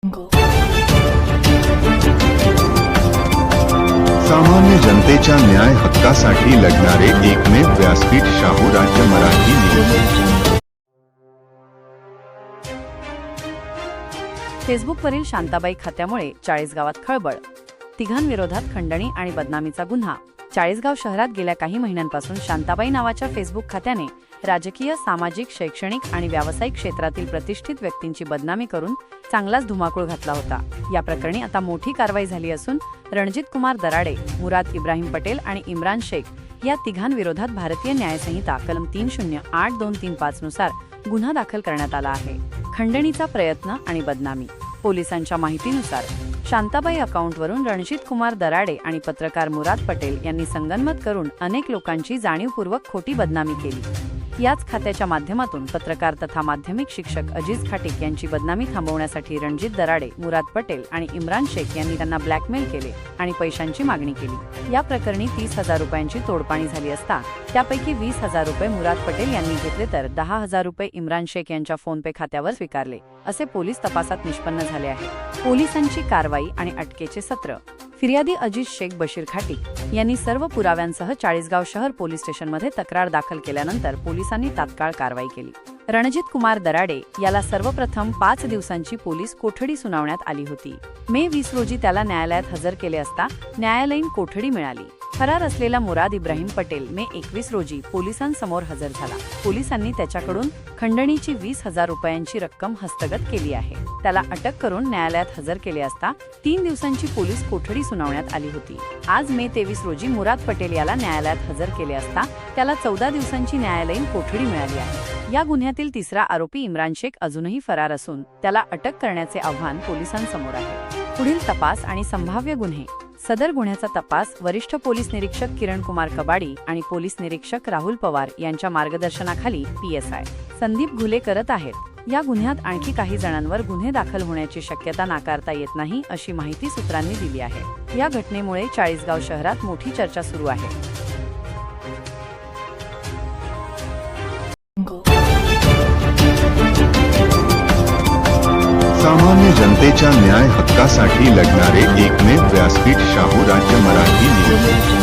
सामान्य जनतेच्या न्याय हक्कासाठी लढणारे एकमेव व्यासपीठ शाहू राज्य मराठी न्यूज। फेसबुकवरील शांताबाई खात्यामुळे चाळीसगावात खळबळ, तिघांविरोधात खंडणी आणि बदनामीचा गुन्हा। चाळीसगाव शहरात गेल्या काही महिन्यांपासून शांताबाई नावाच्या फेसबुक खात्याने राजकीय, सामाजिक, शैक्षणिक आणि व्यावसायिक क्षेत्रातील प्रतिष्ठित व्यक्तींची बदनामी करून चांगलाच धुमाकूळ घातला होता। या प्रकरणी आता मोठी कारवाई झाली असून रणजित कुमार दराडे, मुराद इब्राहिम पटेल आणि इम्रान शेख या तिघांविरोधात भारतीय न्याय संहिता कलम 308-235 नुसार गुन्हा दाखल करण्यात आला आहे। खंडणीचा प्रयत्न आणि बदनामी। पोलिसांच्या माहितीनुसार शांताबाई अकाउंटवरून रणजित कुमार दराडे आणि पत्रकार मुराद पटेल यांनी संगनमत करून अनेक लोकांची जाणीवपूर्वक खोटी बदनामी केली। याच खात्याच्या माध्यमातून पत्रकार तथा माध्यमिक शिक्षक अजीज खाटिक यांची बदनामी थांबवण्यासाठी रणजित दराडे, मुराद पटेल आणि इम्रान शेख यांनी त्यांना ब्लॅकमेल केले आणि पैशांची मागणी केली। या प्रकरणी 30,000 रुपयांची तोडपाणी झाली असता त्यापैकी 20,000 रुपये मुराद पटेल यांनी घेतले तर 10,000 रुपये इम्रान शेख यांच्या फोनपे खात्यावर स्वीकारले, असे पोलीस तपासात निष्पन्न झाले आहे। पोलिसांची कारवाई आणि अटकेचे सत्र। फिर्यादी अजीज शेख बशीर खाटिक यांनी सर्व पुराव्यांसह चाळीसगाव शहर पोलीस स्टेशनमध्ये तक्रार दाखल केल्यानंतर पोलिसांनी तात्काळ कारवाई केली। रणजित कुमार दराडे याला सर्वप्रथम 5 दिवसांची पोलीस कोठडी सुनावण्यात आली होती। मे 20 रोजी त्याला न्यायालयात हजर केले असता न्यायालयीन कोठडी मिळाली। फरार असलेला मुराद इब्राहिम पटेल मे 21 रोजी पोलिसांसमोर हजर झाला। पोलिसांनी त्याच्याकडून खंडणीची 20,000 रुपयांची रक्कम हस्तगत केली आहे। त्याला अटक करून न्यायालयात हजर केले असता 3 दिवसांची पोलीस कोठडी सुनावण्यात आली होती। आज मे 23 रोजी मुराद पटेल याला न्यायालयात हजर केले असता त्याला 14 दिवसांची न्यायालयीन कोठडी मिळाली आहे। या गुन्ह्यातील तिसरा आरोपी इम्रान शेख अजूनही फरार असून त्याला अटक करण्याचे आव्हान पोलिसांसमोर आहे। पुढील तपास आणि संभाव्य गुन्हे। सदर गुन्ह्याचा तपास वरिष्ठ पोलीस निरीक्षक किरण कुमार कबाडी आणि पोलीस निरीक्षक राहुल पवार यांच्या मार्गदर्शनाखाली PSI संदीप घुले करत आहेत। या गुन्ह्यात आणखी काही जणांवर गुन्हे दाखल होण्याची शक्यता नाकारता येत नाही, अशी माहिती सूत्रांनी दिली आहे। या घटनेमुळे चाळीसगाव शहरात मोठी चर्चा सुरू आहे। सामान्य जनतेच्या न्याय हक्कासाठी लढणारे एकमेव व्यासपीठ शाहू राज्य मराठी न्यूज।